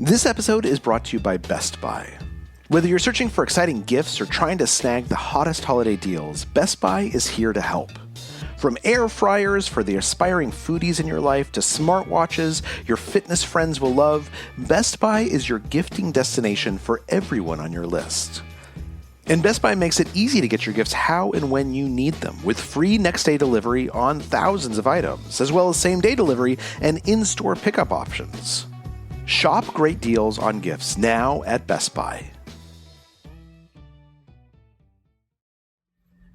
This episode is brought to you by Best Buy. Whether you're searching for exciting gifts or trying to snag the hottest holiday deals, Best Buy is here to help. From air fryers for the aspiring foodies in your life to smartwatches your fitness friends will love, Best Buy is your gifting destination for everyone on your list. And Best Buy makes it easy to get your gifts how and when you need them, with free next-day delivery on thousands of items, as well as same-day delivery and in-store pickup options. Shop great deals on gifts now at Best Buy.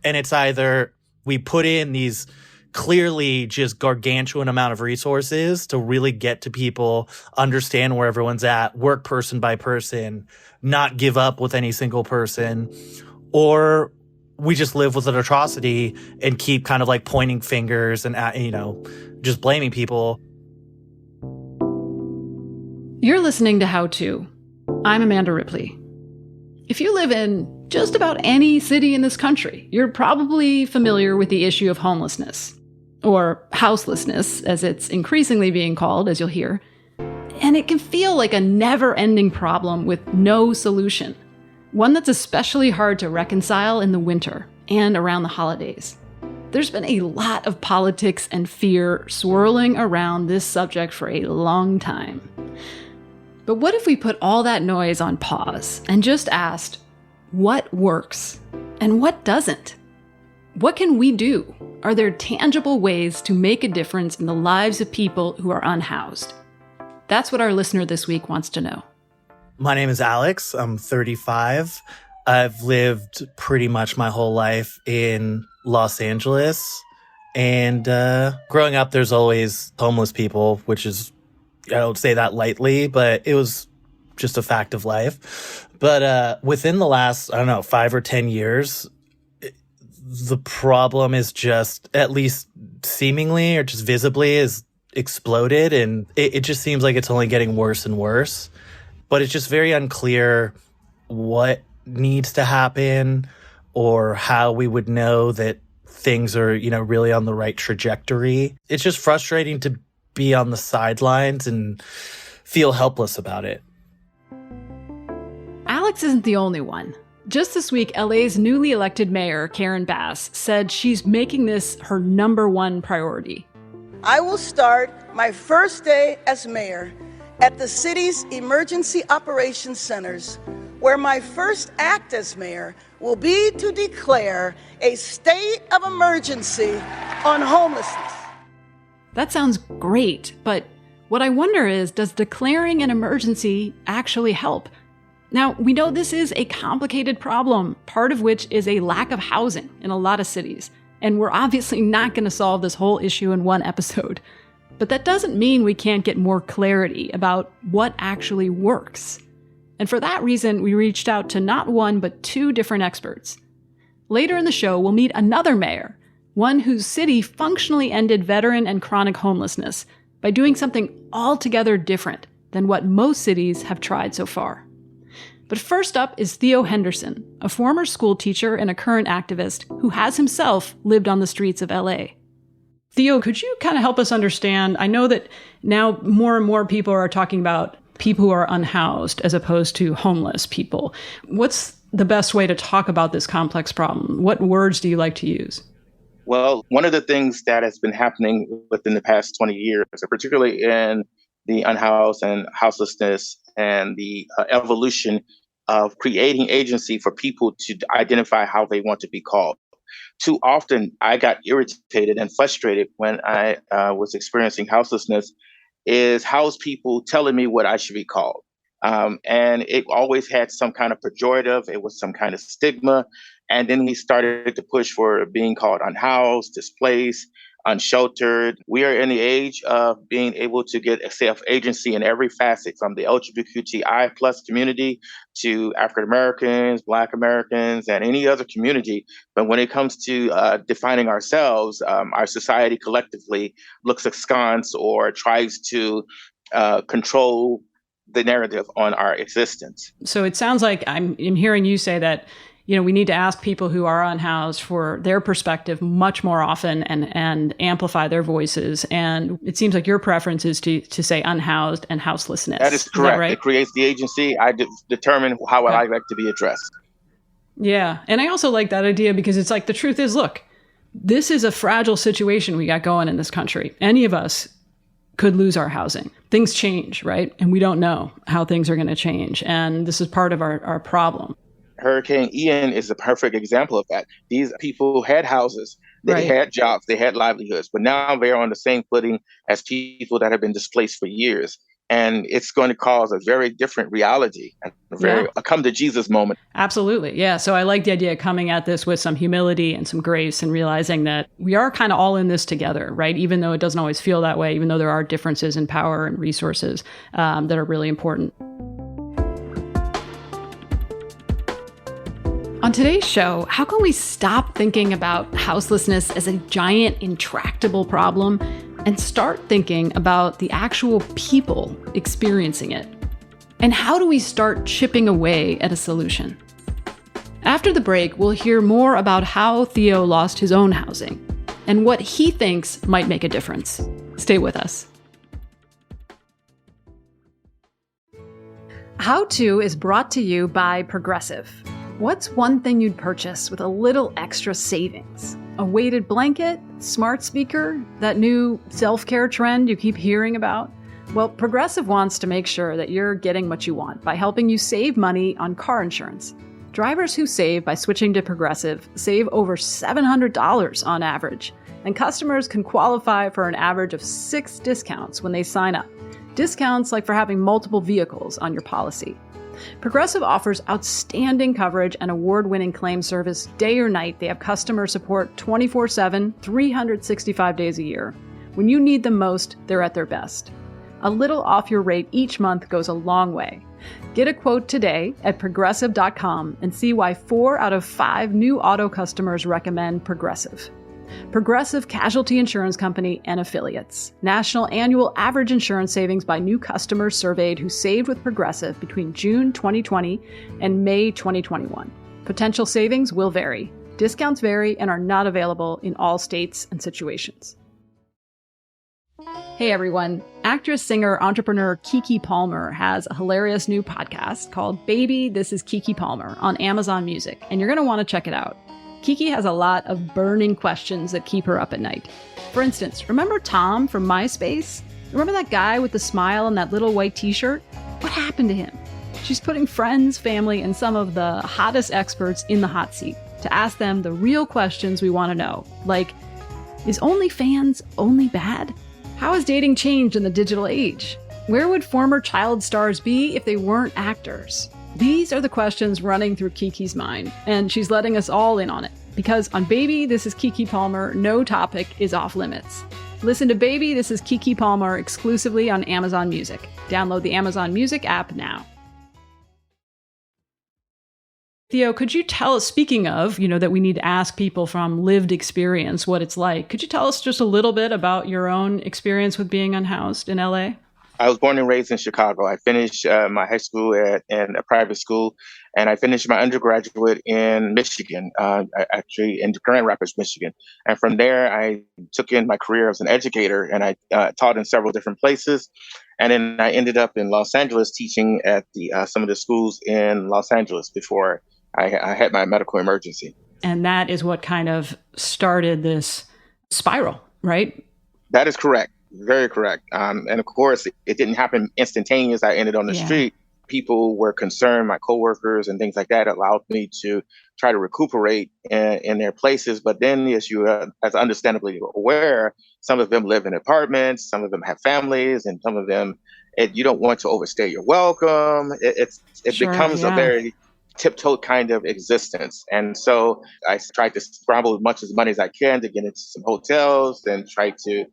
And it's either we put in these clearly just gargantuan amount of resources to really get to people, understand where everyone's at, work person by person, not give up with any single person, or we just live with an atrocity and keep kind of like pointing fingers and, just blaming people. You're listening to How To. I'm Amanda Ripley. If you live in just about any city in this country, you're probably familiar with the issue of homelessness, or houselessness, as it's increasingly being called, as you'll hear. And it can feel like a never-ending problem with no solution, one that's especially hard to reconcile in the winter and around the holidays. There's been a lot of politics and fear swirling around this subject for a long time. But what if we put all that noise on pause and just asked, what works and what doesn't? What can we do? Are there tangible ways to make a difference in the lives of people who are unhoused? That's what our listener this week wants to know. My name is Alex. I'm 35. I've lived pretty much my whole life in Los Angeles. And growing up, there's always homeless people, which is, I don't say that lightly, but it was just a fact of life. But within the last, 5 or 10 years, the problem is just, at least seemingly or just visibly, is exploded. And it just seems like it's only getting worse and worse. But it's just very unclear what needs to happen or how we would know that things are, really on the right trajectory. It's just frustrating to be on the sidelines and feel helpless about it. Alex isn't the only one. Just this week, LA's newly elected mayor, Karen Bass, said she's making this her number one priority. I will start my first day as mayor at the city's emergency operations centers, where my first act as mayor will be to declare a state of emergency on homelessness. That sounds great, but what I wonder is, does declaring an emergency actually help? Now, we know this is a complicated problem, part of which is a lack of housing in a lot of cities, and we're obviously not going to solve this whole issue in one episode. But that doesn't mean we can't get more clarity about what actually works. And for that reason, we reached out to not one, but 2 different experts. Later in the show, we'll meet another mayor, one whose city functionally ended veteran and chronic homelessness by doing something altogether different than what most cities have tried so far. But first up is Theo Henderson, a former school teacher and a current activist who has himself lived on the streets of LA. Theo, could you kind of help us understand? I know that now more and more people are talking about people who are unhoused as opposed to homeless people. What's the best way to talk about this complex problem? What words do you like to use? Well, one of the things that has been happening within the past 20 years, particularly in the unhoused and houselessness and the evolution of creating agency for people to identify how they want to be called. Too often, I got irritated and frustrated when I was experiencing houselessness, is house people telling me what I should be called. And it always had some kind of pejorative. It was some kind of stigma. And then we started to push for being called unhoused, displaced, unsheltered. We are in the age of being able to get self-agency in every facet, from the LGBTQI plus community to African Americans, Black Americans, and any other community. But when it comes to defining ourselves, our society collectively looks askance or tries to control the narrative on our existence. So it sounds like I'm hearing you say that we need to ask people who are unhoused for their perspective much more often and amplify their voices. And it seems like your preference is to say unhoused and houselessness. That is correct. Is that right? It creates the agency. I determine how I like to be addressed. Yeah. And I also like that idea because it's like the truth is, look, this is a fragile situation we got going in this country. Any of us could lose our housing. Things change, right? And we don't know how things are going to change. And this is part of our problem. Hurricane Ian is a perfect example of that. These people had houses, they had jobs, they had livelihoods, but now they're on the same footing as people that have been displaced for years. And it's going to cause a very different reality, a come to Jesus moment. Absolutely. Yeah. So I like the idea of coming at this with some humility and some grace and realizing that we are kind of all in this together, right? Even though it doesn't always feel that way, even though there are differences in power and resources that are really important. On today's show, how can we stop thinking about houselessness as a giant, intractable problem and start thinking about the actual people experiencing it? And how do we start chipping away at a solution? After the break, we'll hear more about how Theo lost his own housing and what he thinks might make a difference. Stay with us. How To is brought to you by Progressive. What's one thing you'd purchase with a little extra savings? A weighted blanket? Smart speaker? That new self-care trend you keep hearing about? Well, Progressive wants to make sure that you're getting what you want by helping you save money on car insurance. Drivers who save by switching to Progressive save over $700 on average, and customers can qualify for an average of 6 discounts when they sign up. Discounts like for having multiple vehicles on your policy. Progressive offers outstanding coverage and award-winning claim service day or night. They have customer support 24/7, 365 days a year. When you need them most, they're at their best. A little off your rate each month goes a long way. Get a quote today at Progressive.com and see why 4 out of 5 new auto customers recommend Progressive. Progressive Casualty Insurance Company and Affiliates. National annual average insurance savings by new customers surveyed who saved with Progressive between June 2020 and May 2021. Potential savings will vary. Discounts vary and are not available in all states and situations. Hey everyone. Actress, singer, entrepreneur Keke Palmer has a hilarious new podcast called Baby, This is Keke Palmer on Amazon Music, and you're going to want to check it out. Keke has a lot of burning questions that keep her up at night. For instance, remember Tom from MySpace? Remember that guy with the smile and that little white t-shirt? What happened to him? She's putting friends, family, and some of the hottest experts in the hot seat to ask them the real questions we want to know. Like, is OnlyFans only bad? How has dating changed in the digital age? Where would former child stars be if they weren't actors? These are the questions running through Keke's mind, and she's letting us all in on it. Because on Baby, This is Keke Palmer, no topic is off limits. Listen to Baby, This is Keke Palmer exclusively on Amazon Music. Download the Amazon Music app now. Theo, could you tell us, speaking of, that we need to ask people from lived experience what it's like, could you tell us just a little bit about your own experience with being unhoused in LA? I was born and raised in Chicago. I finished my high school in a private school, and I finished my undergraduate in Michigan, actually in Grand Rapids, Michigan. And from there, I took in my career as an educator, and I taught in several different places. And then I ended up in Los Angeles teaching at some of the schools in Los Angeles before I had my medical emergency. And that is what kind of started this spiral, right? That is correct. Very correct. And of course, it didn't happen instantaneous. I ended on the street. People were concerned, my coworkers and things like that allowed me to try to recuperate in their places. But then, as you as understandably aware, some of them live in apartments, some of them have families, and some of them, you don't want to overstay your welcome. It becomes a very tiptoe kind of existence. And so I tried to scramble as much money as I can to get into some hotels and try to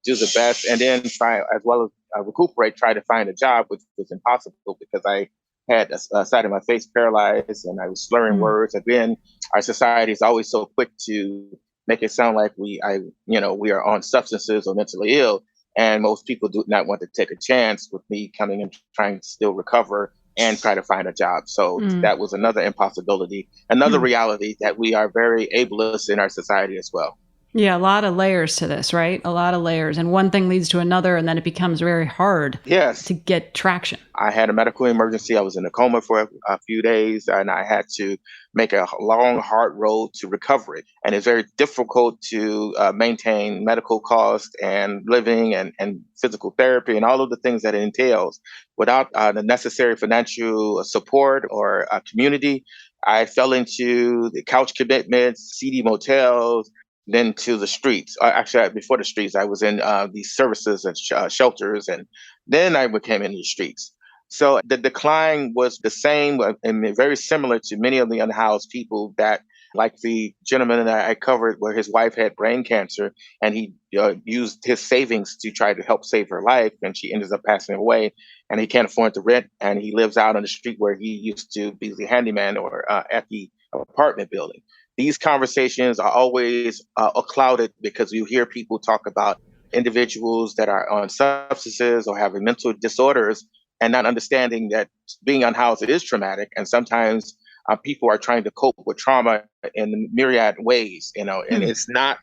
do the best, and then try as well as recuperate, try to find a job, which was impossible because I had a side of my face paralyzed and I was slurring words. And then our society is always so quick to make it sound like we are on substances or mentally ill. And most people do not want to take a chance with me coming and trying to still recover and try to find a job. So that was another impossibility, another reality that we are very ableist in our society as well. Yeah, a lot of layers to this, right? A lot of layers. And one thing leads to another, and then it becomes very hard to get traction. I had a medical emergency. I was in a coma for a few days, and I had to make a long, hard road to recovery. And it's very difficult to maintain medical costs and living and physical therapy and all of the things that it entails without the necessary financial support or community. I fell into the couch commitments, seedy motels, then to the streets. Actually, before the streets, I was in these services and shelters, and then I became in the streets. So the decline was the same and very similar to many of the unhoused people that, like the gentleman that I covered where his wife had brain cancer and he used his savings to try to help save her life, and she ended up passing away, and he can't afford the rent, and he lives out on the street where he used to be the handyman or at the apartment building. These conversations are always clouded because you hear people talk about individuals that are on substances or having mental disorders and not understanding that being unhoused, it is traumatic. And sometimes people are trying to cope with trauma in myriad ways, and it's not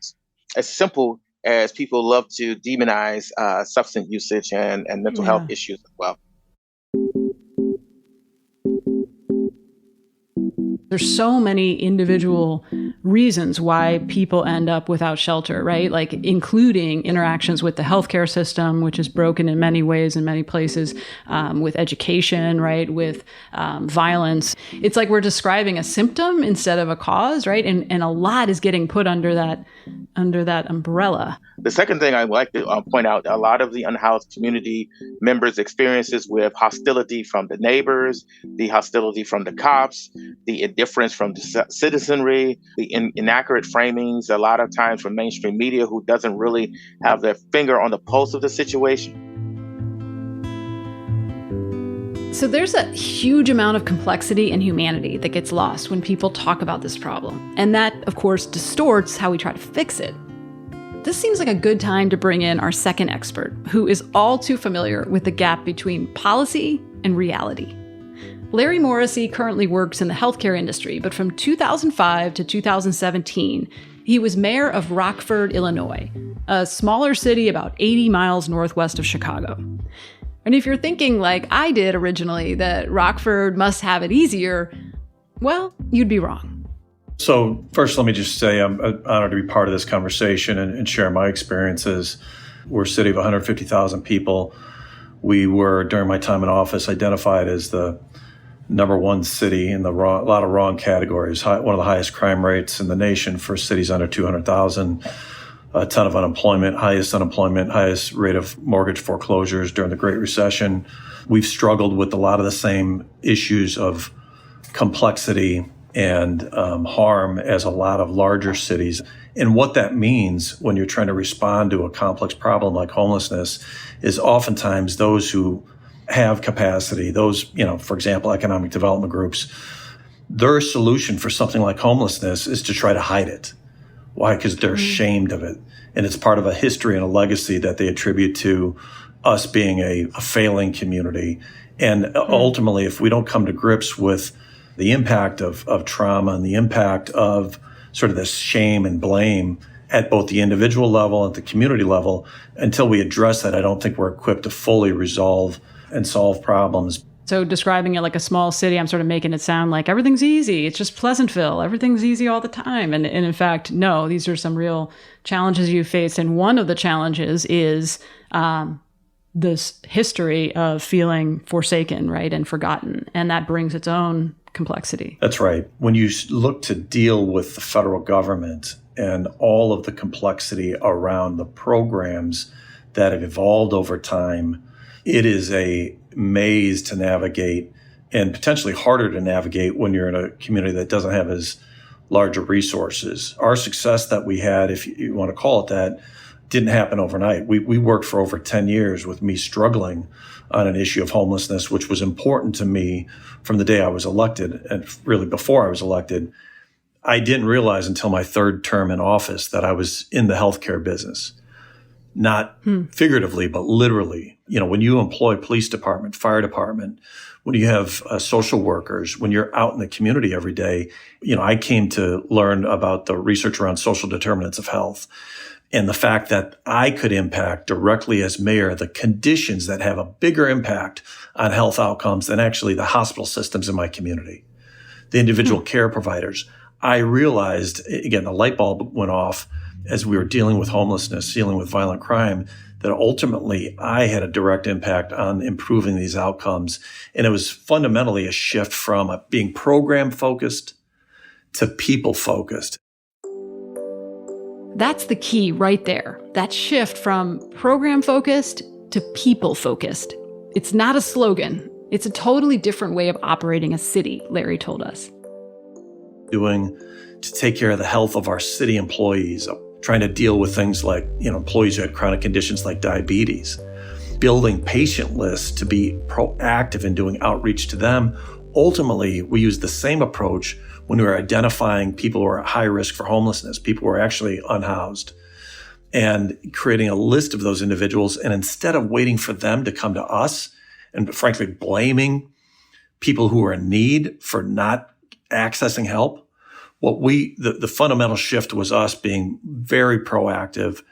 as simple as people love to demonize substance usage and mental health issues as well. There's so many individual reasons why people end up without shelter, right? Like including interactions with the healthcare system, which is broken in many ways in many places, with education, right? With violence. It's like we're describing a symptom instead of a cause, right? And a lot is getting put under that umbrella. The second thing I'd like to point out, a lot of the unhoused community members' experiences with hostility from the neighbors, the hostility from the cops, the indifference from the citizenry, the inaccurate framings, a lot of times from mainstream media who doesn't really have their finger on the pulse of the situation. So there's a huge amount of complexity and humanity that gets lost when people talk about this problem. And that, of course, distorts how we try to fix it. This seems like a good time to bring in our second expert, who is all too familiar with the gap between policy and reality. Larry Morrissey currently works in the healthcare industry, but from 2005 to 2017, he was mayor of Rockford, Illinois, a smaller city about 80 miles northwest of Chicago. And if you're thinking, like I did originally, that Rockford must have it easier, well, you'd be wrong. So first, let me just say I'm honored to be part of this conversation and share my experiences. We're a city of 150,000 people. We were, during my time in office, identified as the number one city in a lot of wrong categories, one of the highest crime rates in the nation for cities under 200,000, a ton of unemployment, highest rate of mortgage foreclosures during the Great Recession. We've struggled with a lot of the same issues of complexity and harm as a lot of larger cities. And what that means when you're trying to respond to a complex problem like homelessness is oftentimes those who have capacity, those, for example, economic development groups, their solution for something like homelessness is to try to hide it. Why? Because they're ashamed of it. And it's part of a history and a legacy that they attribute to us being a failing community. And ultimately, if we don't come to grips with the impact of trauma and the impact of sort of this shame and blame at both the individual level and the community level, until we address that, I don't think we're equipped to fully resolve and solve problems. So describing it like a small city, I'm sort of making it sound like everything's easy. It's just Pleasantville. Everything's easy all the time. And in fact, no, these are some real challenges you face. And one of the challenges is this history of feeling forsaken, right, and forgotten. And that brings its own complexity. That's right. When you look to deal with the federal government and all of the complexity around the programs that have evolved over time, it is a maze to navigate and potentially harder to navigate when you're in a community that doesn't have as larger resources. Our success that we had, if you want to call it that, didn't happen overnight. We worked for over 10 years with me struggling on an issue of homelessness, which was important to me from the day I was elected and really before I was elected. I didn't realize until my third term in office that I was in the healthcare business, not figuratively, but literally. When you employ police department, fire department, when you have social workers, when you're out in the community every day, I came to learn about the research around social determinants of health and the fact that I could impact directly as mayor the conditions that have a bigger impact on health outcomes than actually the hospital systems in my community, the individual care providers. I realized, again, the light bulb went off as we were dealing with homelessness, dealing with violent crime, that ultimately I had a direct impact on improving these outcomes. And it was fundamentally a shift from being program focused to people focused. That's the key right there. That shift from program focused to people focused. It's not a slogan. It's a totally different way of operating a city, Larry told us. Doing to take care of the health of our city employees, trying to deal with things like, employees who had chronic conditions like diabetes, building patient lists to be proactive in doing outreach to them. Ultimately, we use the same approach when we were identifying people who are at high risk for homelessness, people who are actually unhoused, and creating a list of those individuals. And instead of waiting for them to come to us and frankly blaming people who are in need for not accessing help, the fundamental shift was us being very proactive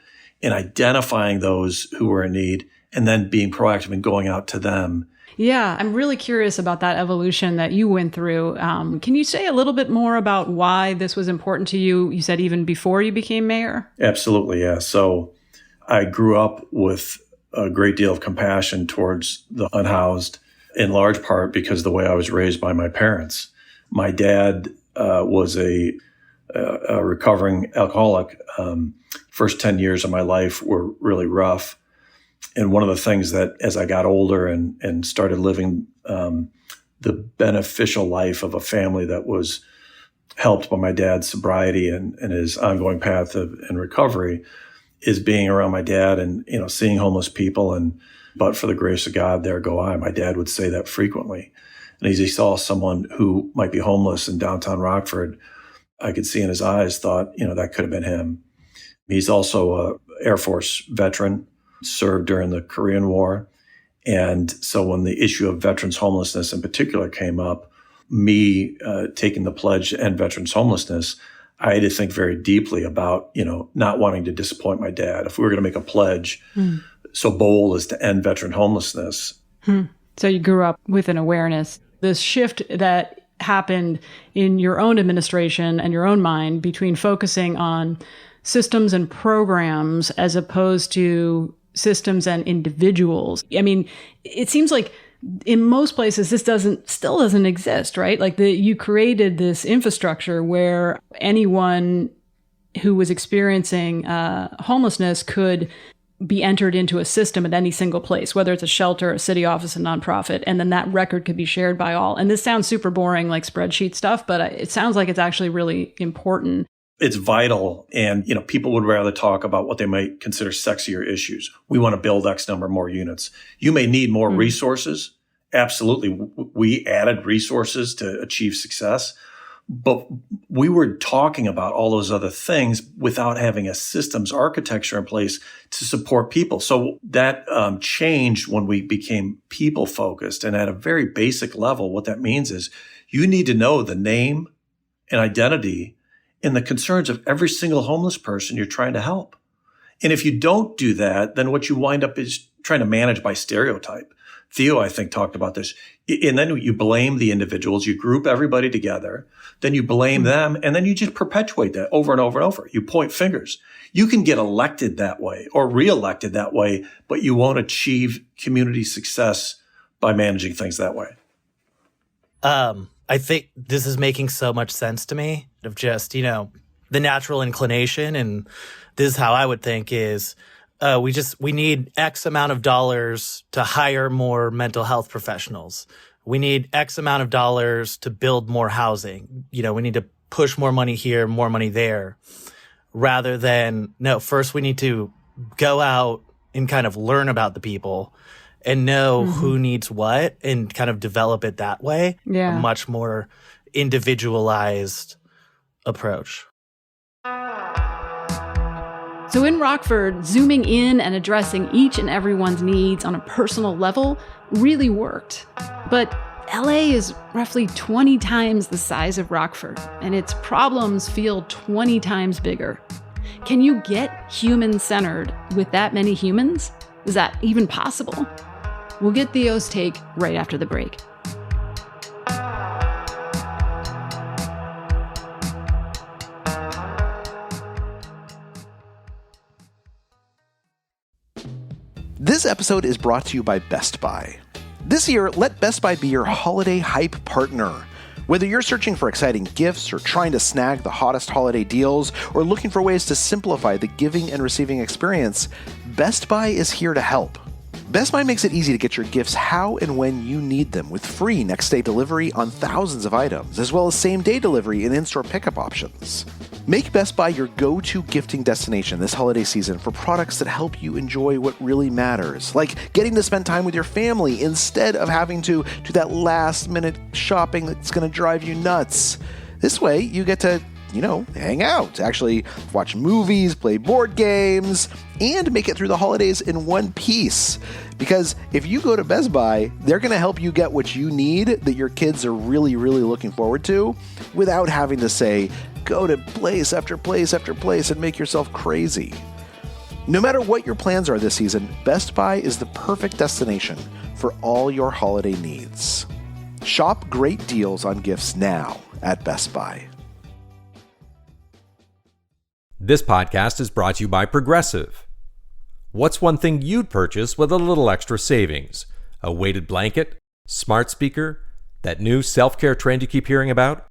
in identifying those who were in need and then being proactive in going out to them. Yeah, I'm really curious about that evolution that you went through. Can you say a little bit more about why this was important to you? You said even before you became mayor? Absolutely, yeah. So I grew up with a great deal of compassion towards the unhoused, in large part because of the way I was raised by my parents. My dad was a recovering alcoholic. First 10 years of my life were really rough. And one of the things that as I got older and started living the beneficial life of a family that was helped by my dad's sobriety and his ongoing path in recovery is being around my dad and, seeing homeless people. But for the grace of God, there go I. My dad would say that frequently. And as he saw someone who might be homeless in downtown Rockford, I could see in his eyes, thought, that could have been him. He's also an Air Force veteran, served during the Korean War. And so when the issue of veterans homelessness in particular came up, me taking the pledge to end veterans homelessness, I had to think very deeply about, not wanting to disappoint my dad. If we were going to make a pledge so bold as to end veteran homelessness. So you grew up with an awareness. This shift that happened in your own administration and your own mind between focusing on systems and programs as opposed to systems and individuals. I mean, it seems like in most places this still doesn't exist, right? Like you created this infrastructure where anyone who was experiencing homelessness could be entered into a system at any single place, whether it's a shelter, a city office, a nonprofit, and then that record could be shared by all. And this sounds super boring, like spreadsheet stuff, but it sounds like it's actually really important. It's vital. And, people would rather talk about what they might consider sexier issues. We want to build X number more units. You may need more resources. Absolutely. We added resources to achieve success. But we were talking about all those other things without having a systems architecture in place to support people. So that changed when we became people focused. And at a very basic level, what that means is you need to know the name and identity and the concerns of every single homeless person you're trying to help. And if you don't do that, then what you wind up is trying to manage by stereotype. Theo, I think, talked about this. And then you blame the individuals, you group everybody together, then you blame them, and then you just perpetuate that over and over and over. You point fingers. You can get elected that way or reelected that way, but you won't achieve community success by managing things that way. I think this is making so much sense to me of just, the natural inclination. And this is how I would think is, we need X amount of dollars to hire more mental health professionals. We need X amount of dollars to build more housing. We need to push more money here, more money there, rather than, no, first we need to go out and kind of learn about the people and know who needs what and kind of develop it that way. Yeah. A much more individualized approach. So in Rockford, zooming in and addressing each and everyone's needs on a personal level really worked. But LA is roughly 20 times the size of Rockford, and its problems feel 20 times bigger. Can you get human-centered with that many humans? Is that even possible? We'll get Theo's take right after the break. This episode is brought to you by Best Buy. This year, let Best Buy be your holiday hype partner. Whether you're searching for exciting gifts or trying to snag the hottest holiday deals or looking for ways to simplify the giving and receiving experience, Best Buy is here to help. Best Buy makes it easy to get your gifts how and when you need them with free next-day delivery on thousands of items, as well as same-day delivery and in-store pickup options. Make Best Buy your go-to gifting destination this holiday season for products that help you enjoy what really matters, like getting to spend time with your family instead of having to do that last-minute shopping that's going to drive you nuts. This way, you get to hang out, actually watch movies, play board games, and make it through the holidays in one piece. Because if you go to Best Buy, they're going to help you get what you need that your kids are really, really looking forward to without having to say, go to place after place after place and make yourself crazy. No matter what your plans are this season, Best Buy is the perfect destination for all your holiday needs. Shop great deals on gifts now at Best Buy. This podcast is brought to you by Progressive. What's one thing you'd purchase with a little extra savings? A weighted blanket? Smart speaker? That new self-care trend you keep hearing about?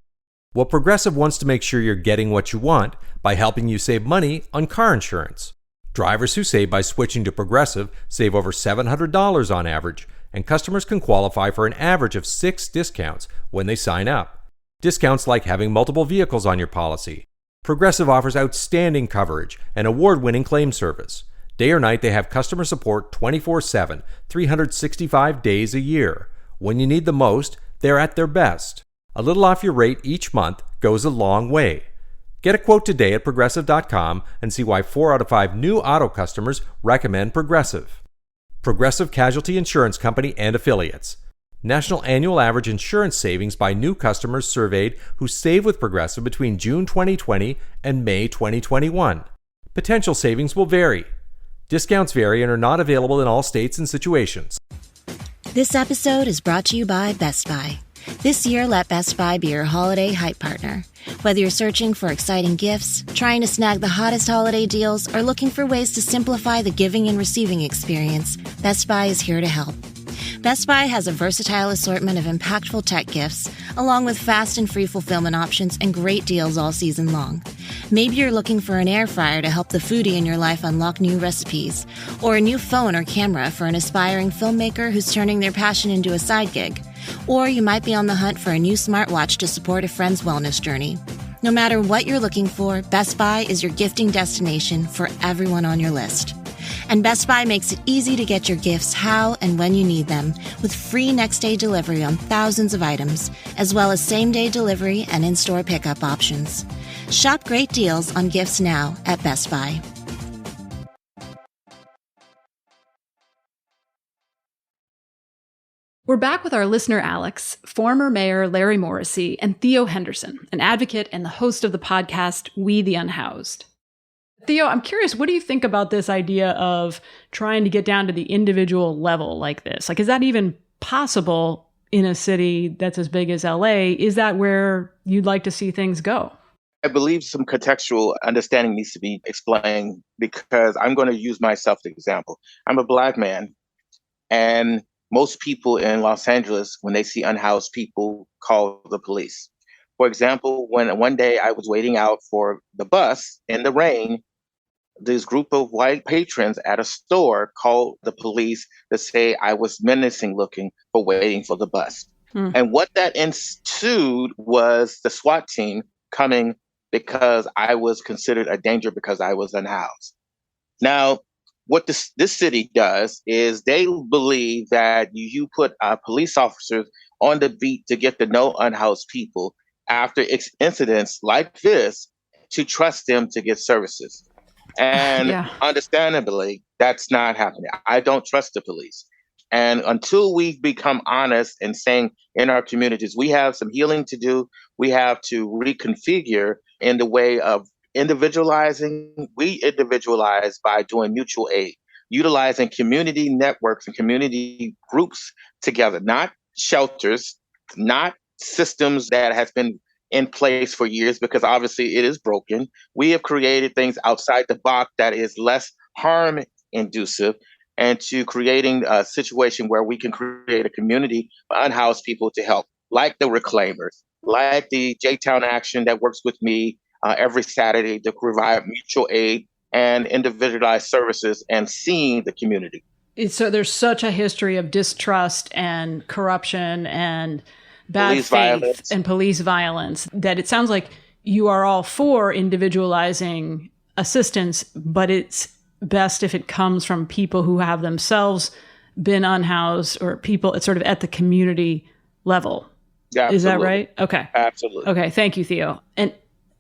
Well, Progressive wants to make sure you're getting what you want by helping you save money on car insurance. Drivers who save by switching to Progressive save over $700 on average, and customers can qualify for an average of 6 discounts when they sign up. Discounts like having multiple vehicles on your policy. Progressive offers outstanding coverage and award-winning claim service. Day or night, they have customer support 24/7, 365 days a year. When you need the most, they're at their best. A little off your rate each month goes a long way. Get a quote today at Progressive.com and see why 4 out of 5 new auto customers recommend Progressive. Progressive Casualty Insurance Company and Affiliates. National annual average insurance savings by new customers surveyed who save with Progressive between June 2020 and May 2021. Potential savings will vary. Discounts vary and are not available in all states and situations. This episode is brought to you by Best Buy. This year, let Best Buy be your holiday hype partner. Whether you're searching for exciting gifts, trying to snag the hottest holiday deals, or looking for ways to simplify the giving and receiving experience, Best Buy is here to help. Best Buy has a versatile assortment of impactful tech gifts, along with fast and free fulfillment options and great deals all season long. Maybe you're looking for an air fryer to help the foodie in your life unlock new recipes, or a new phone or camera for an aspiring filmmaker who's turning their passion into a side gig. Or you might be on the hunt for a new smartwatch to support a friend's wellness journey. No matter what you're looking for, Best Buy is your gifting destination for everyone on your list. And Best Buy makes it easy to get your gifts how and when you need them, with free next-day delivery on thousands of items, as well as same-day delivery and in-store pickup options. Shop great deals on gifts now at Best Buy. We're back with our listener Alex, former Mayor Larry Morrissey, and Theo Henderson, an advocate and the host of the podcast We the Unhoused. Theo, I'm curious, what do you think about this idea of trying to get down to the individual level like this? Like, is that even possible in a city that's as big as LA? Is that where you'd like to see things go? I believe some contextual understanding needs to be explained because I'm going to use myself as an example. I'm a Black man, and most people in Los Angeles, when they see unhoused people, call the police. For example, when one day I was waiting out for the bus in the rain, this group of white patrons at a store called the police to say I was menacing looking for waiting for the bus. And what that ensued was the SWAT team coming because I was considered a danger because I was unhoused. Now, what this city does is they believe that you put police officers on the beat to get to know unhoused people after incidents like this to trust them to get services. And Yeah. understandably, that's not happening. I don't trust the police. And until we become honest and saying in our communities, we have some healing to do, we have to reconfigure in the way of individualizing. We individualize by doing mutual aid, utilizing community networks and community groups together, not shelters, not systems that has been in place for years, because obviously it is broken. We have created things outside the box that is less harm inducive, and to creating a situation where we can create a community for unhoused people to help, like the Reclaimers, like the J-Town Action that works with me every Saturday to provide mutual aid and individualized services and seeing the community. So there's such a history of distrust and corruption and bad Police faith violence. and police violence that it sounds like you are all for individualizing assistance, but it's best if it comes from people who have themselves been unhoused, or people it's sort of at the community level. Yeah, is that absolutely. right? Okay. Absolutely. Okay. Thank you, Theo. And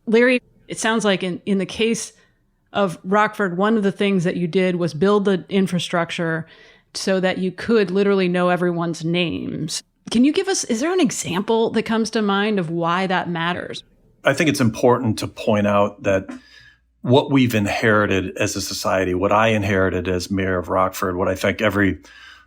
Larry, it sounds like in the case of Rockford, one of the things that you did was build the infrastructure so that you could literally know everyone's names. Can you give us, is there an example that comes to mind of why that matters? I think it's important to point out that what we've inherited as a society, what I inherited as mayor of Rockford, what I think every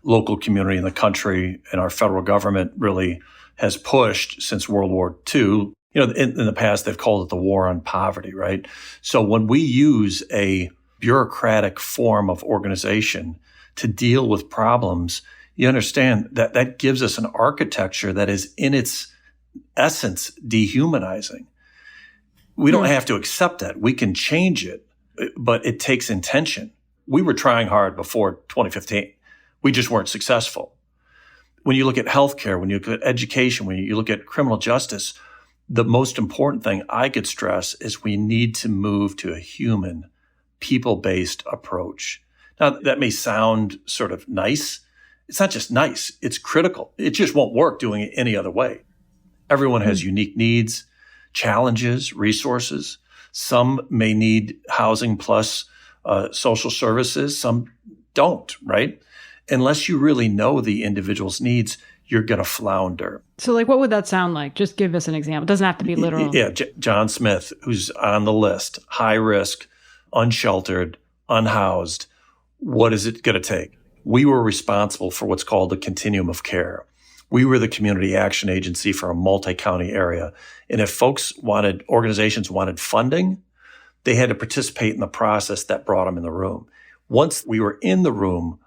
local community in the country and our federal government really has pushed since World War II. You know, in the past, they've called it the war on poverty, right? So when we use a bureaucratic form of organization to deal with problems, you understand that that gives us an architecture that is in its essence dehumanizing. We don't have to accept that. We can change it, but it takes intention. We were trying hard before 2015. We just weren't successful. When you look at healthcare, when you look at education, when you look at criminal justice, the most important thing I could stress is we need to move to a human, people-based approach. Now, that may sound sort of nice. It's not just nice. It's critical. It just won't work doing it any other way. Everyone has unique needs, challenges, resources. Some may need housing plus social services. Some don't, right? Unless you really know the individual's needs, you're going to flounder. So like, what would that sound like? Just give us an example. It doesn't have to be literal. Yeah, John Smith, who's on the list, high risk, unsheltered, unhoused. What is it going to take? We were responsible for what's called the continuum of care. We were the community action agency for a multi-county area. And if organizations wanted funding, they had to participate in the process that brought them in the room. Once we were in the room,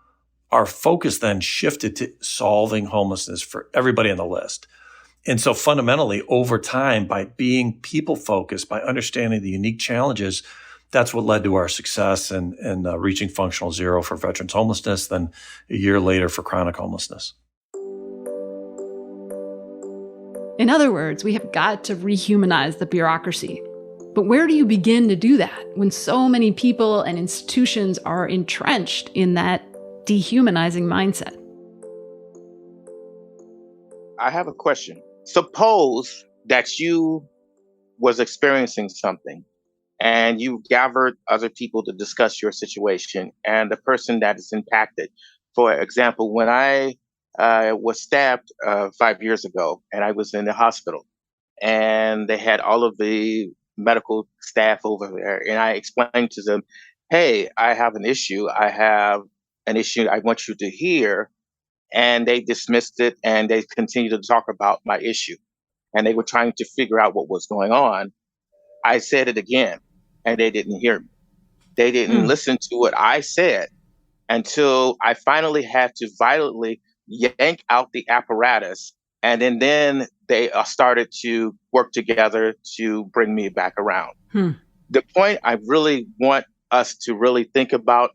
our focus then shifted to solving homelessness for everybody on the list. And so fundamentally, over time, by being people-focused, by understanding the unique challenges, that's what led to our success in reaching functional zero for veterans homelessness, then a year later for chronic homelessness. In other words, we have got to rehumanize the bureaucracy. But where do you begin to do that when so many people and institutions are entrenched in that dehumanizing mindset? I have a question. Suppose that you was experiencing something and you gathered other people to discuss your situation and the person that is impacted. For example, when I was stabbed 5 years ago and I was in the hospital and they had all of the medical staff over there, and I explained to them, hey, I have an issue. I have an issue I want you to hear. And they dismissed it and they continued to talk about my issue. And they were trying to figure out what was going on. I said it again and they didn't hear me. They didn't listen to what I said until I finally had to violently yank out the apparatus. And then they started to work together to bring me back around. The point I really want us to really think about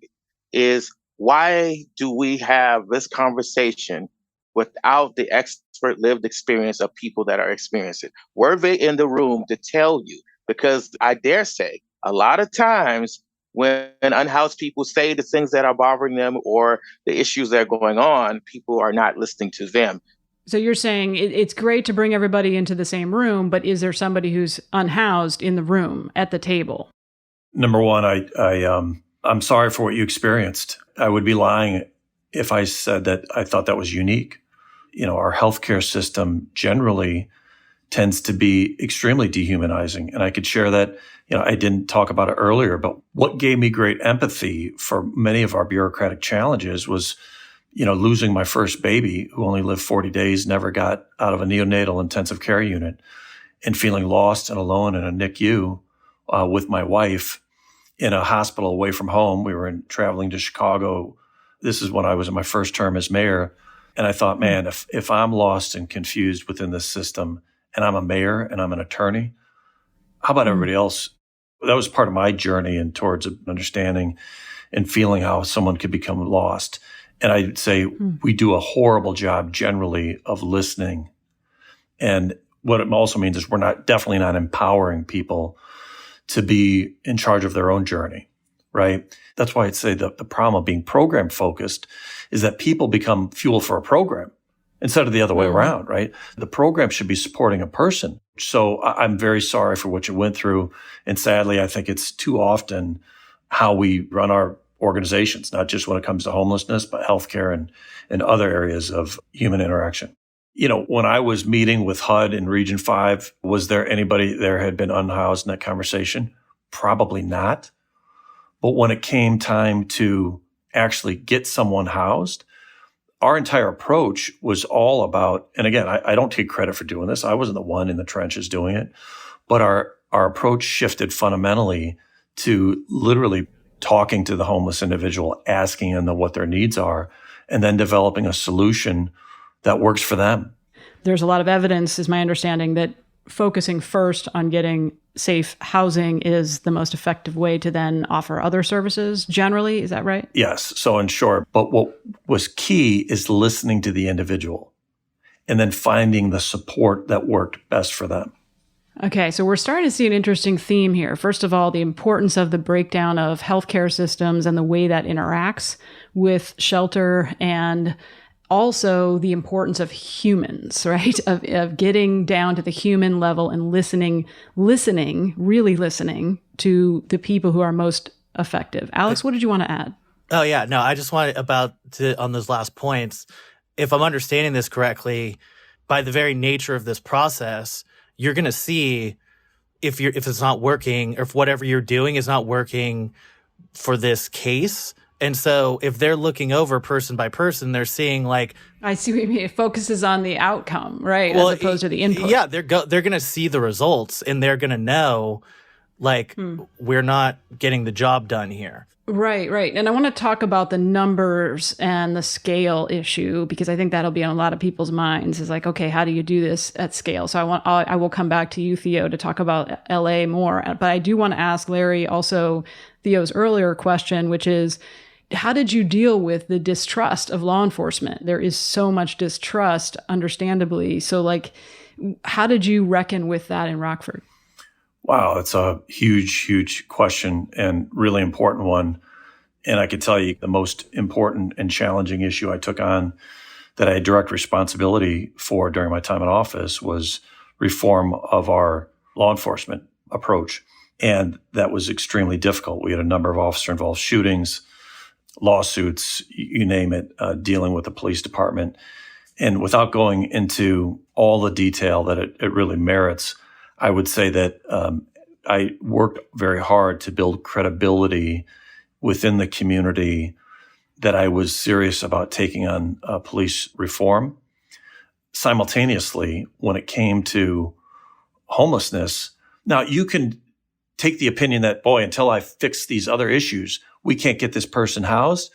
is, why do we have this conversation without the expert lived experience of people that are experiencing it? Were they in the room to tell you? Because I dare say a lot of times when unhoused people say the things that are bothering them or the issues that are going on, people are not listening to them. So you're saying it's great to bring everybody into the same room, but is there somebody who's unhoused in the room at the table? Number one, I'm sorry for what you experienced. I would be lying if I said that I thought that was unique. Our healthcare system generally tends to be extremely dehumanizing. And I could share that, I didn't talk about it earlier, but what gave me great empathy for many of our bureaucratic challenges was, losing my first baby who only lived 40 days, never got out of a neonatal intensive care unit, and feeling lost and alone in a NICU with my wife in a hospital away from home. We were traveling to Chicago. This is when I was in my first term as mayor. And I thought, man, if I'm lost and confused within this system and I'm a mayor and I'm an attorney, how about everybody else? That was part of my journey and towards understanding and feeling how someone could become lost. And I'd say we do a horrible job generally of listening. And what it also means is we're definitely not empowering people to be in charge of their own journey, right? That's why I'd say the problem of being program focused is that people become fuel for a program instead of the other way around, right? The program should be supporting a person. So I'm very sorry for what you went through. And sadly, I think it's too often how we run our organizations, not just when it comes to homelessness, but healthcare and other areas of human interaction. When I was meeting with HUD in Region 5, was there anybody there had been unhoused in that conversation? Probably not. But when it came time to actually get someone housed, our entire approach was all about, and again, I don't take credit for doing this. I wasn't the one in the trenches doing it, but our approach shifted fundamentally to literally talking to the homeless individual, asking them what their needs are, and then developing a solution that works for them. There's a lot of evidence, is my understanding, that focusing first on getting safe housing is the most effective way to then offer other services generally. Is that right? Yes. So in short, but what was key is listening to the individual and then finding the support that worked best for them. Okay, so we're starting to see an interesting theme here. First of all, the importance of the breakdown of healthcare systems and the way that interacts with shelter, and also the importance of humans, right? Of getting down to the human level and listening, really listening to the people who are most effective. Alex, what did you want to add? Oh, yeah. No, I just wanted on those last points. If I'm understanding this correctly, by the very nature of this process, you're going to see if it's not working, or if whatever you're doing is not working for this case. And so if they're looking over person by person, they're seeing like, I see what you mean. It focuses on the outcome, right? Well, as opposed to the input. Yeah, they're going to see the results, and they're going to know like we're not getting the job done here. Right. And I want to talk about the numbers and the scale issue, because I think that'll be on a lot of people's minds, is like, okay, how do you do this at scale? So I will come back to you, Theo, to talk about LA more. But I do want to ask Larry also Theo's earlier question, which is, how did you deal with the distrust of law enforcement? There is so much distrust, understandably. So like, how did you reckon with that in Rockford? Wow, it's a huge, huge question and really important one. And I can tell you the most important and challenging issue I took on that I had direct responsibility for during my time in office was reform of our law enforcement approach. And that was extremely difficult. We had a number of officer-involved shootings, lawsuits, you name it, dealing with the police department. And without going into all the detail that it really merits, I would say that I worked very hard to build credibility within the community that I was serious about taking on police reform. Simultaneously, when it came to homelessness, now you can take the opinion that, boy, until I fix these other issues, we can't get this person housed.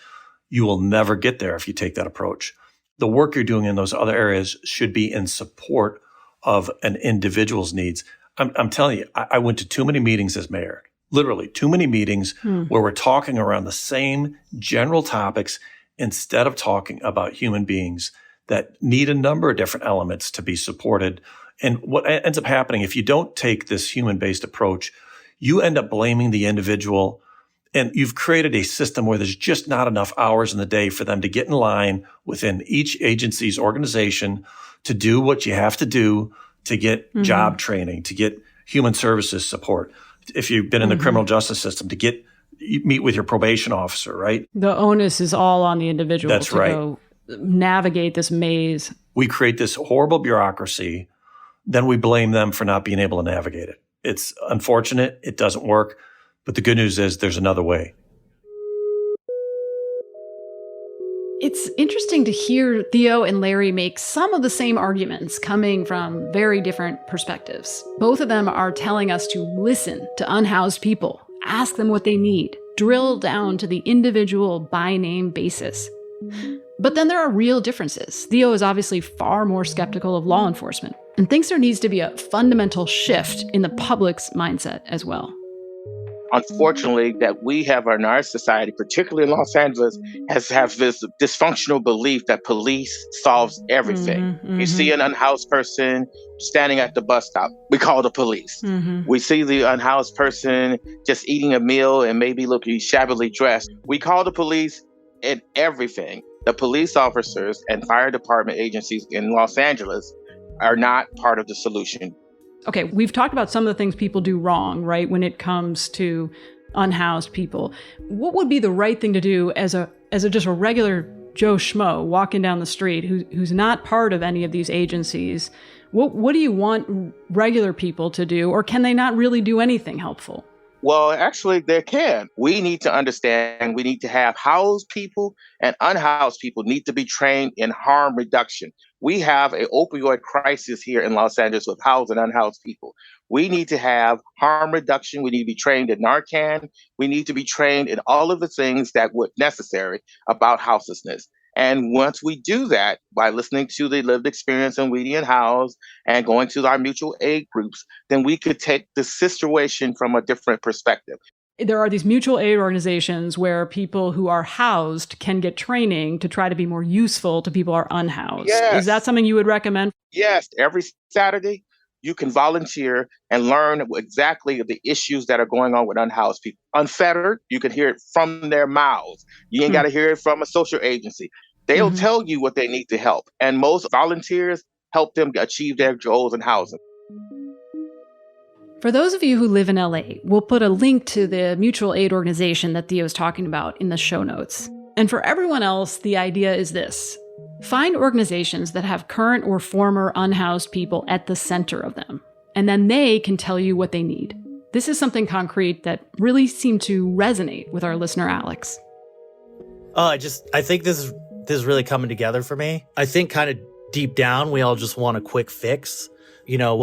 You will never get there if you take that approach. The work you're doing in those other areas should be in support of an individual's needs. I'm telling you, I went to too many meetings as mayor, literally too many meetings where we're talking around the same general topics instead of talking about human beings that need a number of different elements to be supported. And what ends up happening, if you don't take this human-based approach, you end up blaming the individual, and you've created a system where there's just not enough hours in the day for them to get in line within each agency's organization to do what you have to do to get job training, to get human services support, if you've been in the criminal justice system, you meet with your probation officer, right? The onus is all on the individual That's to right. go navigate this maze. We create this horrible bureaucracy, then we blame them for not being able to navigate it. It's unfortunate. It doesn't work. But the good news is there's another way. It's interesting to hear Theo and Larry make some of the same arguments coming from very different perspectives. Both of them are telling us to listen to unhoused people, ask them what they need, drill down to the individual by-name basis. But then there are real differences. Theo is obviously far more skeptical of law enforcement and thinks there needs to be a fundamental shift in the public's mindset as well. Unfortunately, that we have in our society, particularly in Los Angeles, have this dysfunctional belief that police solves everything. You see an unhoused person standing at the bus stop, we call the police. We see the unhoused person just eating a meal and maybe looking shabbily dressed. We call the police in everything. The police officers and fire department agencies in Los Angeles are not part of the solution. Okay, we've talked about some of the things people do wrong, right, when it comes to unhoused people. What would be the right thing to do as just a regular Joe Schmo walking down the street who's not part of any of these agencies? What do you want regular people to do, or can they not really do anything helpful? Well, actually, they can. We need to understand, we need to have housed people and unhoused people need to be trained in harm reduction. We have an opioid crisis here in Los Angeles with housed and unhoused people. We need to have harm reduction. We need to be trained in Narcan. We need to be trained in all of the things that were necessary about houselessness. And once we do that, by listening to the lived experience in Weedy and House and going to our mutual aid groups, then we could take the situation from a different perspective. There are these mutual aid organizations where people who are housed can get training to try to be more useful to people who are unhoused. Yes. Is that something you would recommend? Yes, every Saturday, you can volunteer and learn exactly the issues that are going on with unhoused people. Unfettered, you can hear it from their mouths. You ain't got to hear it from a social agency. They'll tell you what they need to help. And most volunteers help them achieve their goals in housing. For those of you who live in LA, we'll put a link to the mutual aid organization that Theo's talking about in the show notes. And for everyone else, the idea is this. Find organizations that have current or former unhoused people at the center of them, and then they can tell you what they need. This is something concrete that really seemed to resonate with our listener, Alex. I think this is really coming together for me. I think kind of deep down, we all just want a quick fix.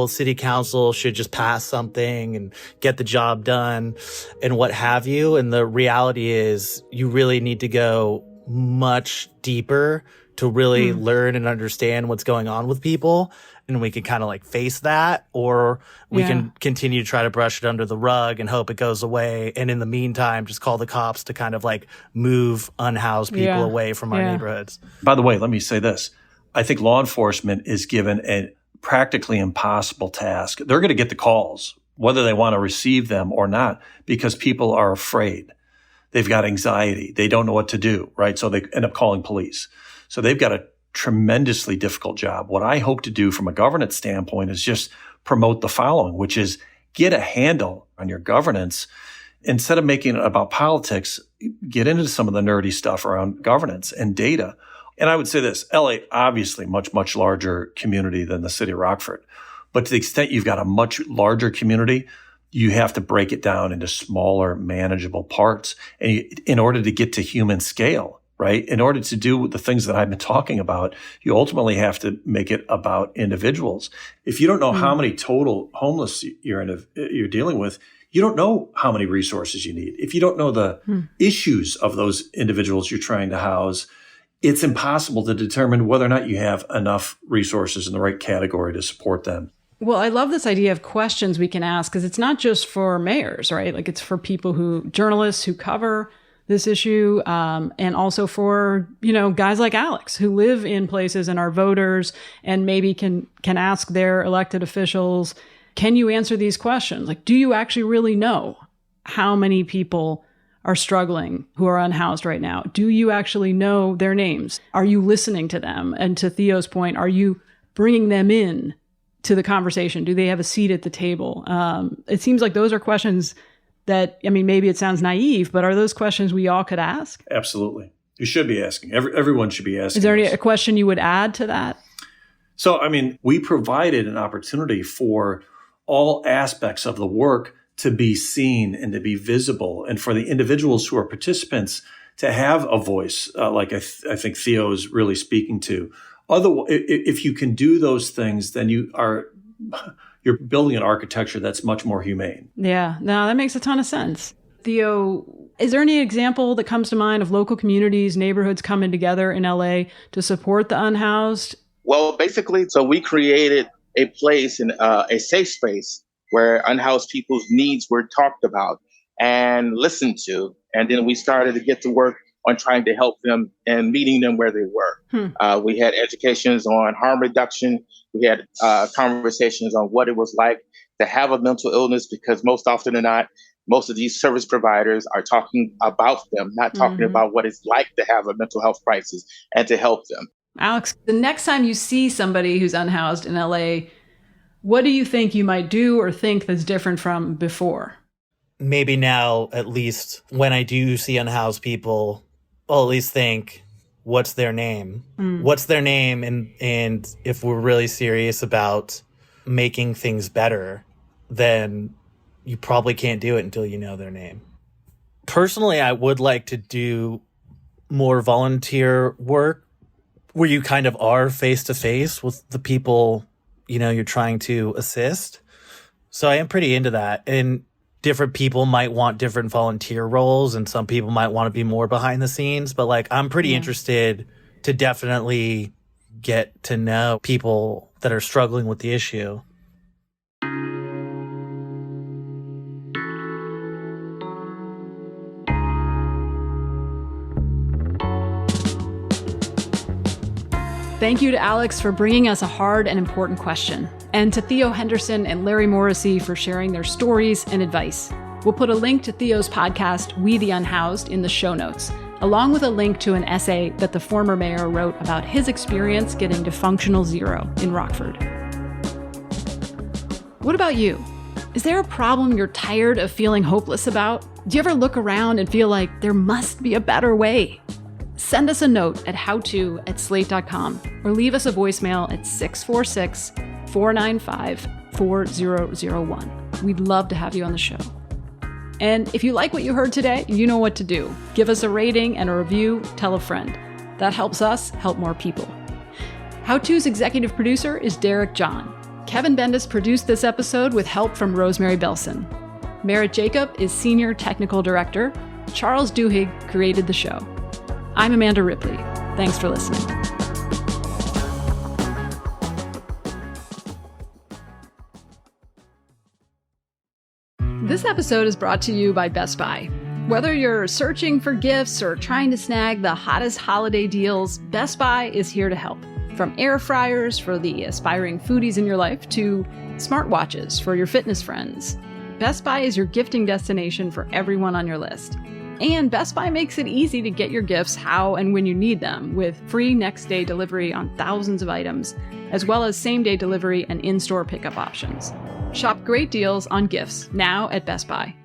City council should just pass something and get the job done and what have you. And the reality is you really need to go much deeper to really learn and understand what's going on with people. And we can kind of face that, or we can continue to try to brush it under the rug and hope it goes away. And in the meantime, just call the cops to kind of move unhoused people away from our neighborhoods. By the way, let me say this. I think law enforcement is given a practically impossible task. They're going to get the calls, whether they want to receive them or not, because people are afraid. They've got anxiety. They don't know what to do, right? So they end up calling police. So they've got a tremendously difficult job. What I hope to do from a governance standpoint is just promote the following, which is get a handle on your governance. Instead of making it about politics, get into some of the nerdy stuff around governance and data. And I would say this, LA, obviously much, much larger community than the city of Rockford. But to the extent you've got a much larger community, you have to break it down into smaller, manageable parts. And in order to get to human scale, right? In order to do the things that I've been talking about, you ultimately have to make it about individuals. If you don't know how many total homeless you're dealing with, you don't know how many resources you need. If you don't know the issues of those individuals you're trying to house, it's impossible to determine whether or not you have enough resources in the right category to support them. Well, I love this idea of questions we can ask, because it's not just for mayors, right? It's for journalists who cover this issue, and also for, guys like Alex who live in places and are voters and maybe can ask their elected officials, can you answer these questions? Do you actually really know how many people are struggling who are unhoused right now? Do you actually know their names? Are you listening to them? And to Theo's point, are you bringing them in to the conversation? Do they have a seat at the table? It seems like those are questions that, I mean, maybe it sounds naive, but are those questions we all could ask? Absolutely. You should be asking. Everyone should be asking. Is there a question you would add to that? So, I mean, we provided an opportunity for all aspects of the work to be seen and to be visible, and for the individuals who are participants to have a voice, like I think Theo is really speaking to. Otherwise, if you can do those things, then you're building an architecture that's much more humane. Yeah, no, that makes a ton of sense. Theo, is there any example that comes to mind of local communities, neighborhoods coming together in LA to support the unhoused? Well, basically, so we created a place, a safe space where unhoused people's needs were talked about and listened to. And then we started to get to work on trying to help them and meeting them where they were. We had educations on harm reduction. We had conversations on what it was like to have a mental illness, because most often than not, most of these service providers are talking about them, not talking about what it's like to have a mental health crisis and to help them. Alex, the next time you see somebody who's unhoused in LA, what do you think you might do or think that's different from before? Maybe now, at least when I do see unhoused people, I'll at least think, what's their name? What's their name? And if we're really serious about making things better, then you probably can't do it until you know their name. Personally, I would like to do more volunteer work where you kind of are face to face with the people, you're trying to assist. So I am pretty into that. And different people might want different volunteer roles, and some people might want to be more behind the scenes. But I'm pretty interested to definitely get to know people that are struggling with the issue. Thank you to Alex for bringing us a hard and important question, and to Theo Henderson and Larry Morrissey for sharing their stories and advice. We'll put a link to Theo's podcast, We the Unhoused, in the show notes, along with a link to an essay that the former mayor wrote about his experience getting to functional zero in Rockford. What about you? Is there a problem you're tired of feeling hopeless about? Do you ever look around and feel like there must be a better way? Send us a note at howto@slate.com or leave us a voicemail at 646-495-4001. We'd love to have you on the show. And if you like what you heard today, you know what to do. Give us a rating and a review, tell a friend. That helps us help more people. How To's executive producer is Derek John. Kevin Bendis produced this episode with help from Rosemary Belson. Merritt Jacob is senior technical director. Charles Duhigg created the show. I'm Amanda Ripley. Thanks for listening. This episode is brought to you by Best Buy. Whether you're searching for gifts or trying to snag the hottest holiday deals, Best Buy is here to help. From air fryers for the aspiring foodies in your life to smartwatches for your fitness friends, Best Buy is your gifting destination for everyone on your list. And Best Buy makes it easy to get your gifts how and when you need them, with free next-day delivery on thousands of items, as well as same-day delivery and in-store pickup options. Shop great deals on gifts now at Best Buy.